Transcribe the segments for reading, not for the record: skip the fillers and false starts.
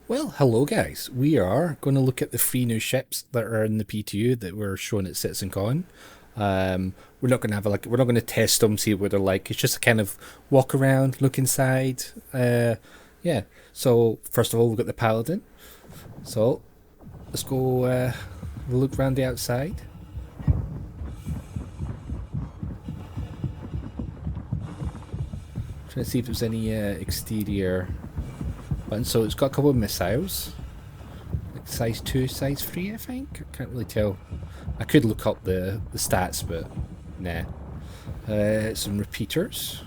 Well, hello guys. We are going to look at the three new ships that are in the P2 that were shown at Cit Con. We're not going to have we're not going to test them, see what they're like. It's just a kind of walk around, look inside. Yeah. So first of all, we've got the Paladin. So let's go look around the outside. Trying to see if there's any exterior buttons. So it's got a couple of missiles, like size 2, size 3, I think. I can't really tell. I could look up the stats, but nah. Some repeaters.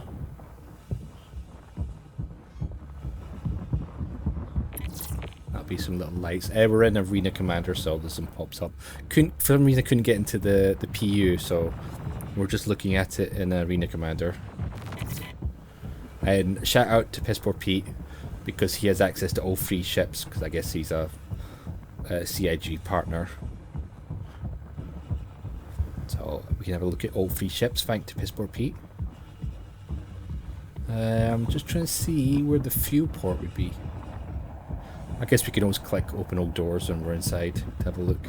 That'll be some little lights. We're in Arena Commander, so there's some pops up. For some reason I couldn't get into the PU, so we're just looking at it in Arena Commander. And shout out to Piss4 Pete, because he has access to all three ships, because I guess he's a CIG partner. So we can have a look at all three ships, thanks to Piss4 Pete. I'm just trying to see where the fuel port would be. I guess we can always click open all doors when we're inside to have a look.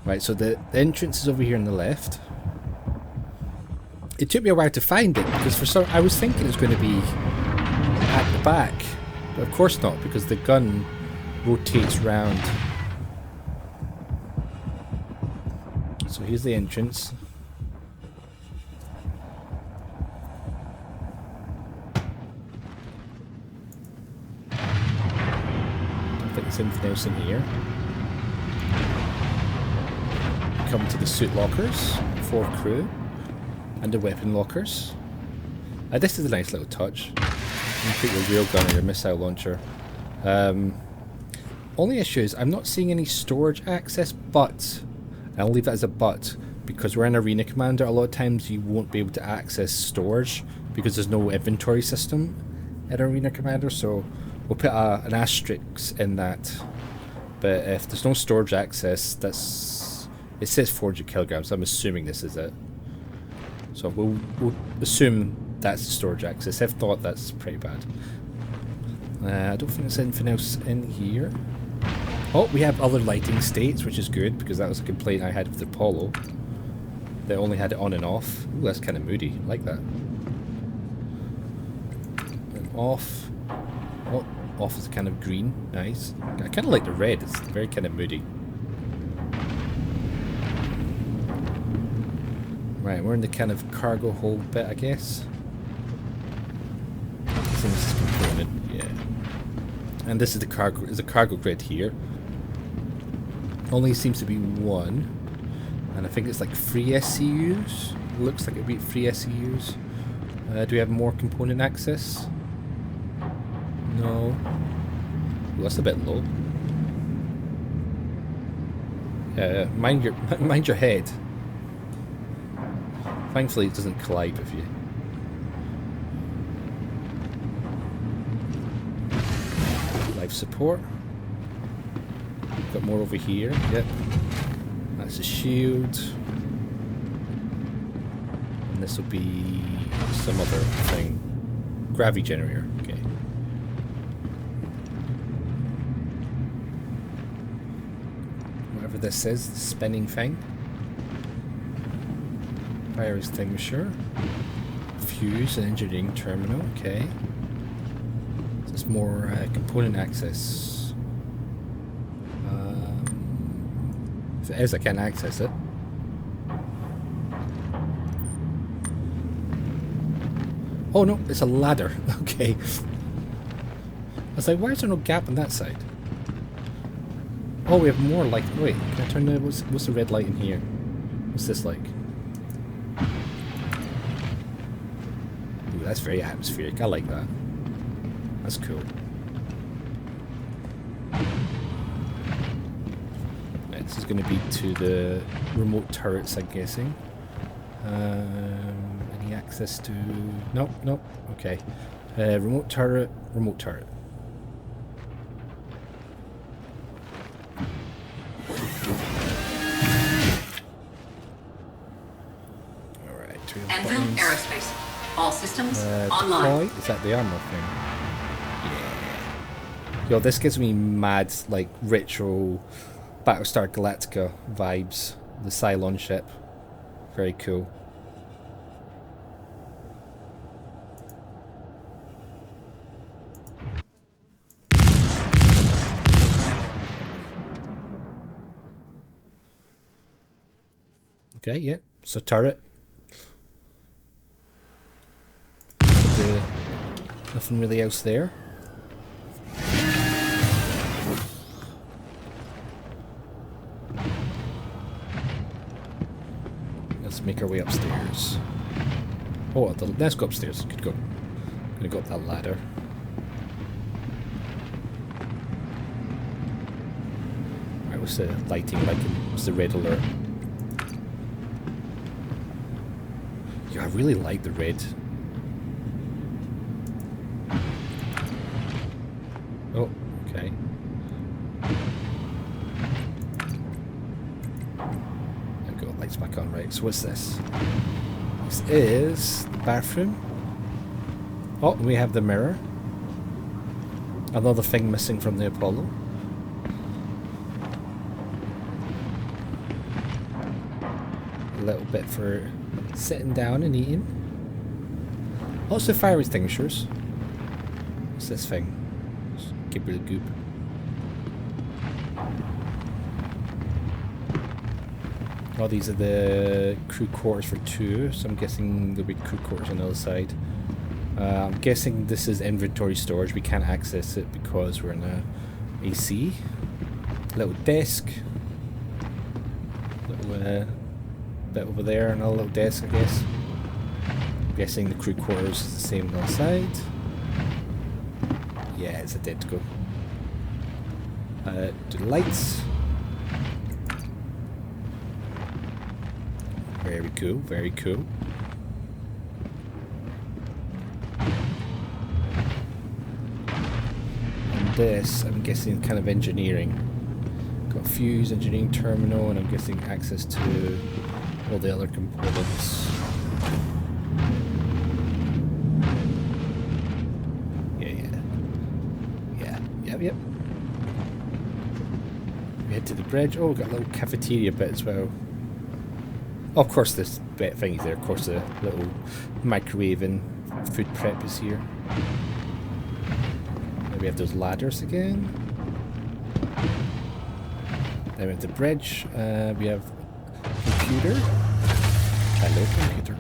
Right, so the entrance is over here on the left. It took me a while to find it, because I was thinking it was going to be at the back, but of course not, because the gun rotates round. So here's the entrance. Don't think there's anything else in here. Come to the suit lockers for crew and the weapon lockers. This is a nice little touch. You can put your real gun or your missile launcher. Only issue is I'm not seeing any storage access, but I'll leave that as a but, because we're in Arena Commander. A lot of times you won't be able to access storage because there's no inventory system in Arena Commander, so we'll put an asterisk in that. But if there's no storage access, it says 400 kilograms, I'm assuming this is it. So we'll assume that's the storage access. If not, that's pretty bad. I don't think there's anything else in here. Oh, we have other lighting states, which is good, because that was a complaint I had with the Apollo. They only had it on and off. Ooh, that's kind of moody. I like that. And off. Oh, off is kind of green. Nice. I kind of like the red. It's very kind of moody. Right, we're in the kind of cargo hold bit, I guess. This is component, yeah. And this is the cargo. There's a cargo grid here. Only seems to be one, and I think it's like 3 SCUs. Looks like it'd be 3 SCUs. Do we have more component access? No. Ooh, that's a bit low. Yeah, mind your head. Thankfully, it doesn't collide with you. Life support. Got more over here. Yep. That's a shield. And this will be some other thing. Gravity generator. Okay. Whatever this is, the spinning thing. Fire extinguisher. Fuse and engineering terminal. Okay. There's more component access. If it is, I can't access it. Oh no, it's a ladder. Okay. I was like, why is there no gap on that side? Oh, we have more light. Wait, can I turn the... What's the red light in here? What's this like? Ooh, that's very atmospheric. I like that. That's cool. This is going to be to the remote turrets, I'm guessing. Any access to... Nope, nope. Okay. Remote turret, remote turret. Alright. Enfield Aerospace. All systems online. Is that the armor thing? Yeah. Yo, this gives me mad, like, retro Battlestar Galactica vibes. The Cylon ship. Very cool. Okay, yeah. So turret. Nothing really else there. Let's make our way upstairs. Oh, let's go upstairs. Could go. I'm gonna go up that ladder. Right, what's the lighting like? What's the red alert? Yeah, I really like the red. Oh, okay. There we go, lights back on, right. So what's this? This is the bathroom. Oh, we have the mirror. Another thing missing from the Apollo. A little bit for sitting down and eating. Also fire extinguishers. What's this thing? Gibble goop. Oh, these are the crew quarters for 2, so I'm guessing there'll be crew quarters on the other side. I'm guessing this is inventory storage. We can't access it because we're in a AC. Little desk. Little bit over there, and a little desk, I guess. I'm guessing the crew quarters is the same on the other side. Yeah, it's identical. Do the lights. Very cool, very cool. And this, I'm guessing, kind of engineering. Got a fuse, engineering terminal, and I'm guessing access to all the other components. Yep. We head to the bridge. Oh, we've got a little cafeteria bit as well. Oh, of course, this bit thingy's there. Of course, the little microwave and food prep is here. Then we have those ladders again. Then we have the bridge. We have computer. Hello, computer.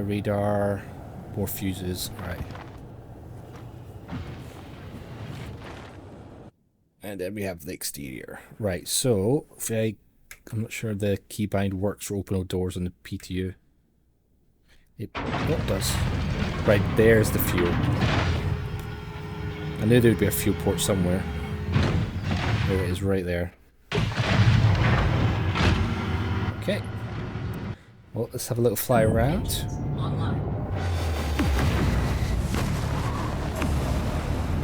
Radar. More fuses. All right. And then we have the exterior. Right, so if I'm not sure the keybind works for open all doors on the PTU. It does. Right, there's the fuel. I knew there would be a fuel port somewhere. There it is, right there. Okay. Well, let's have a little fly around.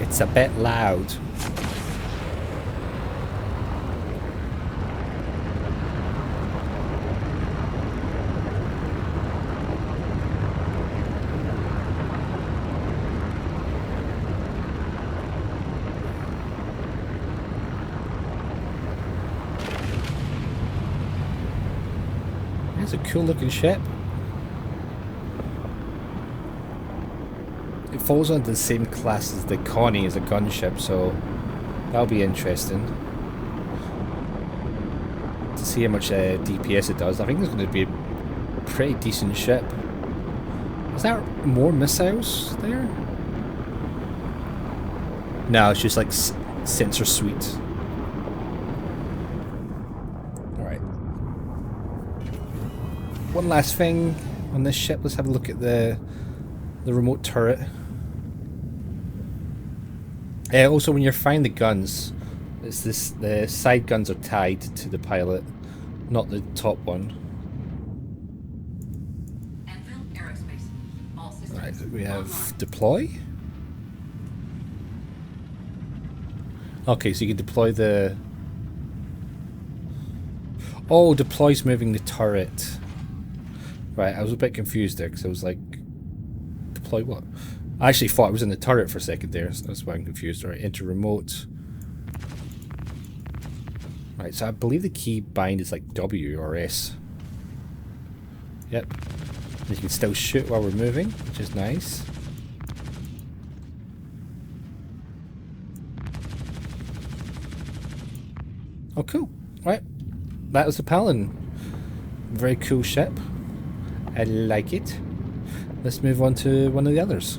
It's a bit loud. It's a cool looking ship. It falls under the same class as the Connie as a gunship, so that'll be interesting to see how much DPS it does. I think it's going to be a pretty decent ship. Is there more missiles there? No, it's just like sensor suite. One last thing on this ship, let's have a look at the remote turret. Also, when you're firing the guns, the side guns are tied to the pilot, not the top one. Right, we have deploy. Okay, so you can deploy the... Oh, deploy's moving the turret. Right, I was a bit confused there because I was like, deploy what? I actually thought I was in the turret for a second there, so that's why I'm confused. Alright, enter remote. Right, so I believe the key bind is like W or S. Yep. And you can still shoot while we're moving, which is nice. Oh, cool. Right. That was the Paladin. Very cool ship. I like it. Let's move on to one of the others.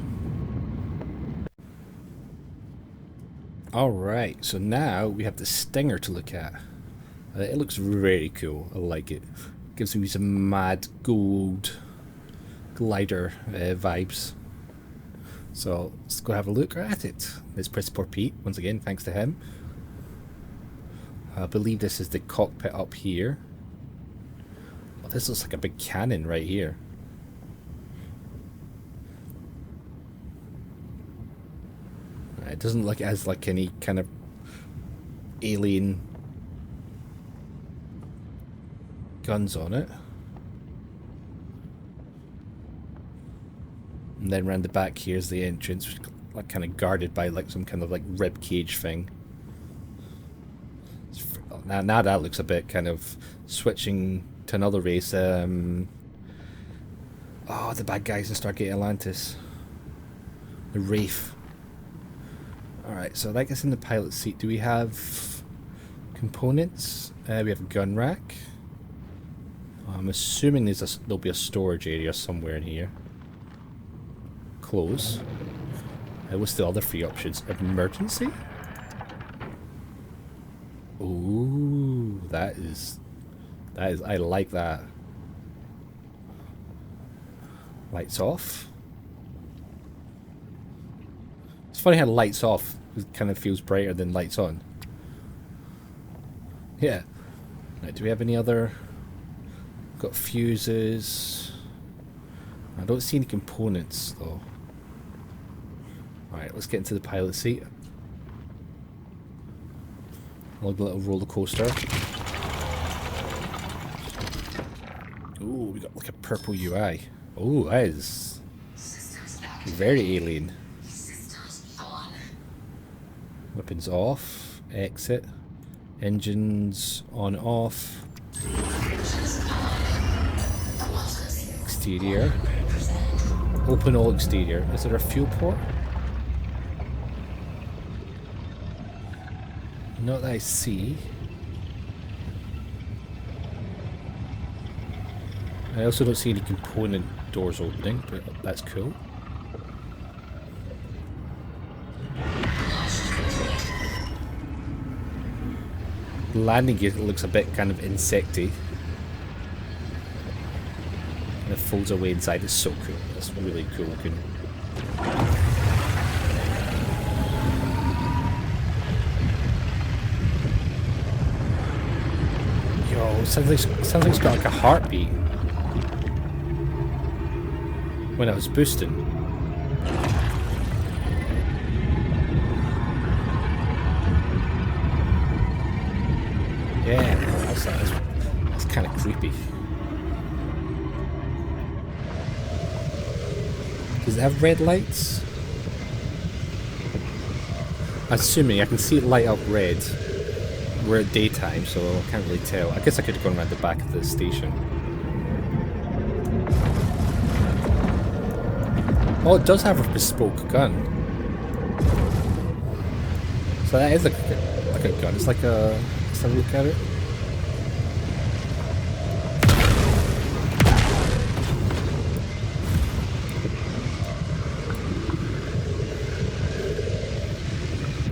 Alright, so now we have the Stinger to look at. It looks very cool. I like it. Gives me some mad gold glider vibes. So let's go have a look at it. Let's press poor Pete once again, thanks to him. I believe this is the cockpit up here. Oh, this looks like a big cannon right here. It doesn't look as like any kind of alien guns on it. And then around the back here's the entrance, like kind of guarded by like some kind of like rib cage thing. Now that looks a bit kind of switching to another race. Oh, the bad guys in Stargate Atlantis. The Wraith. Alright, so that gets in the pilot seat. Do we have components? We have a gun rack. I'm assuming there'll be a storage area somewhere in here. Close. What's the other three options? Emergency? Ooh, that is, I like that. Lights off. It's funny how lights off kind of feels brighter than lights on. Yeah. Right, do we have any other? Got fuses. I don't see any components though. Alright, let's get into the pilot seat. Like a little roller coaster. Ooh, we got like a purple UI. Ooh, that is very alien. Weapons off. Exit. Engines on off. Exterior. Open all exterior. Is there a fuel port? Not that I see. I also don't see any component doors opening, but that's cool. The landing gear looks a bit kind of insecty. And it folds away inside. It's so cool. That's really cool looking. Yo, sounds like it's got like a heartbeat when I was boosting. Yeah, that's kind of creepy. Does it have red lights? Assuming I can see it light up red. We're at daytime, so I can't really tell. I guess I could have gone around the back of the station. Oh, it does have a bespoke gun. So that is like a gun. It's like a... Let's have a look at it.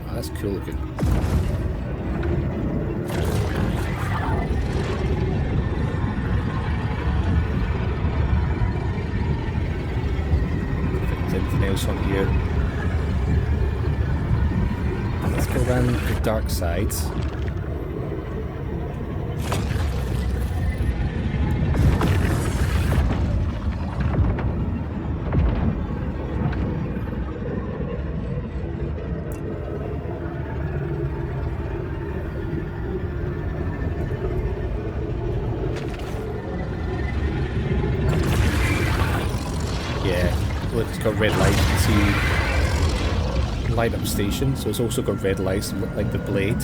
Oh, that's cool looking. Anything else on here? Let's go around the dark side. got red lights. You can see light up station, so it's also got red lights like the blade.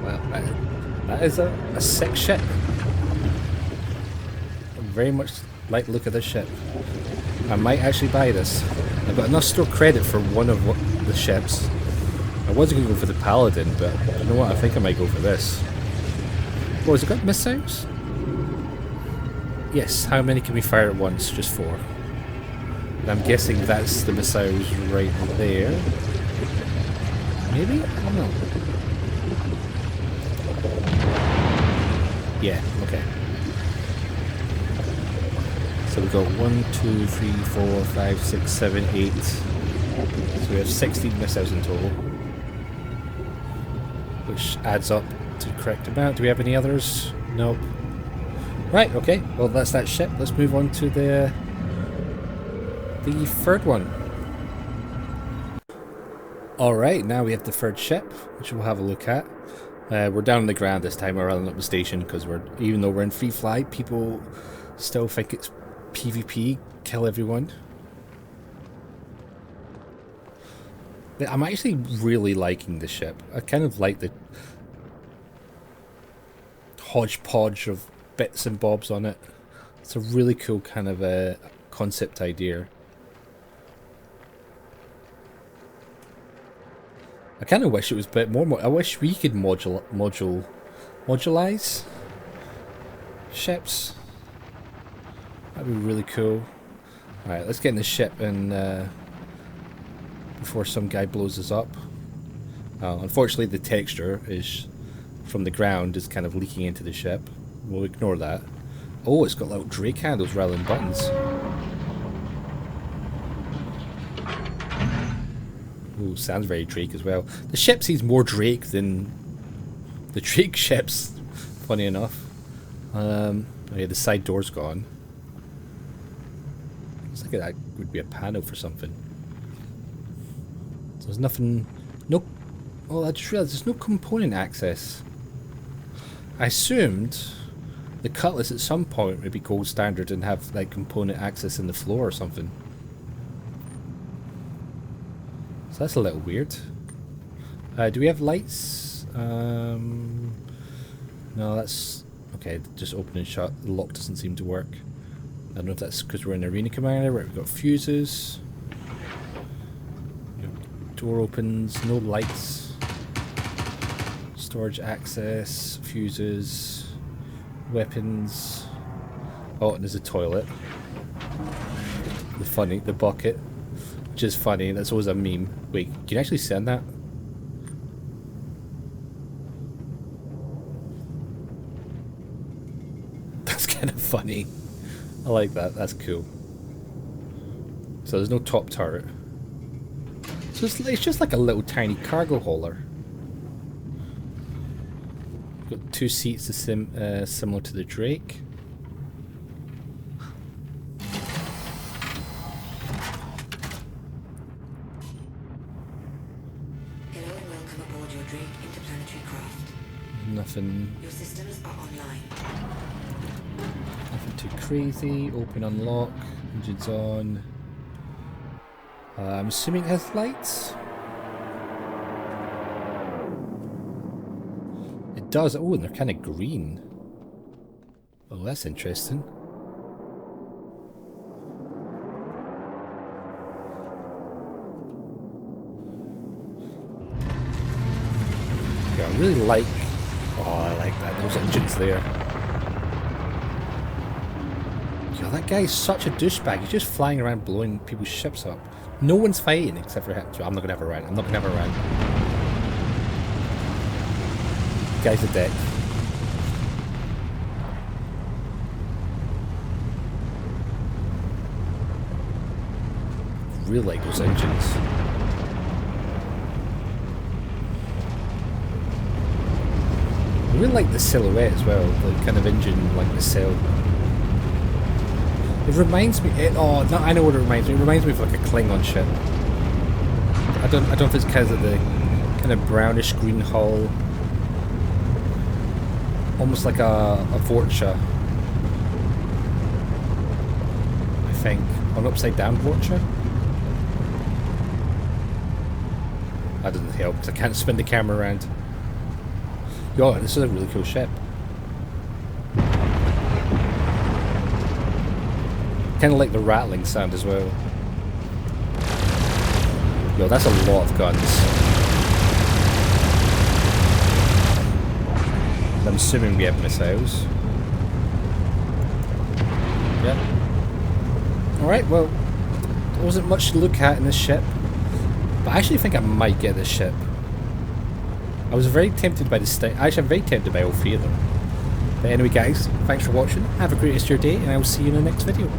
Well, that is a sick ship. I very much like the look of this ship. I might actually buy this. I've got enough store credit for one of the ships. I wasn't going to go for the Paladin, but you know what? I think I might go for this. Oh, has it got missiles? Yes, how many can we fire at once? Just 4. And I'm guessing that's the missiles right there. Maybe? I don't know. Yeah, okay. So we've got 1, 2, 3, 4, 5, 6, 7, 8. So we have 16 missiles in total. Which adds up to the correct amount. Do we have any others? Nope. Right, okay. Well, that's that ship. Let's move on to the third one. Alright, now we have the third ship, which we'll have a look at. We're down on the ground this time rather than up the station, because even though we're in free flight, people still think it's PvP, kill everyone. I'm actually really liking the ship. I kind of like the hodgepodge of bits and bobs on it. It's a really cool kind of a concept idea. I kind of wish it was a bit more. I wish we could modulize ships. That'd be really cool. Alright, let's get in the ship and before some guy blows us up. Unfortunately, the texture is from the ground is kind of leaking into the ship. We'll ignore that. Oh, it's got little Drake handles rather than buttons. Ooh, sounds very Drake as well. The ship seems more Drake than the Drake ships, funny enough. Oh yeah, the side door's gone. Looks like that would be a panel for something. So there's nothing... No... Oh, I just realised there's no component access. I assumed the Cutlass at some point would be gold standard and have like component access in the floor or something. So that's a little weird. Do we have lights? No, that's... Okay, just open and shut. The lock doesn't seem to work. I don't know if that's because we're in Arena Commander where we've got fuses. Door opens, no lights. Storage access, fuses, weapons. Oh, and there's a toilet. The bucket. Which is funny, that's always a meme. Wait, can you actually send that? That's kind of funny. I like that, that's cool. So there's no top turret. So it's just like a little tiny cargo hauler. Got 2 seats similar to the Drake. Nothing. Your systems are online. Nothing too crazy. Open, unlock. Engines on. I'm assuming it has lights. It does. Oh, and they're kind of green. Oh, that's interesting. Yeah, I really like... Oh, I like that. Those engines there. Yo, that guy's such a douchebag. He's just flying around blowing people's ships up. No one's fighting except for him. So I'm not gonna have a run. I'm not gonna have a run. Guy's a dick. Really like those engines. I really like the silhouette as well, the kind of engine like the sail. It reminds me, I know what it reminds me. It reminds me of like a Klingon ship. I don't know if it's because of the kind of brownish green hull. Almost like a Vorcha. I think. An upside down Vorcha? That doesn't help because I can't spin the camera around. Yo, this is a really cool ship. Kind of like the rattling sound as well. Yo, that's a lot of guns. I'm assuming we have missiles. Yep. Alright, well, there wasn't much to look at in this ship. But I actually think I might get this ship. I was very tempted by the actually, I'm very tempted by all three of them. But anyway guys, thanks for watching. Have a great rest of your day, and I will see you in the next video.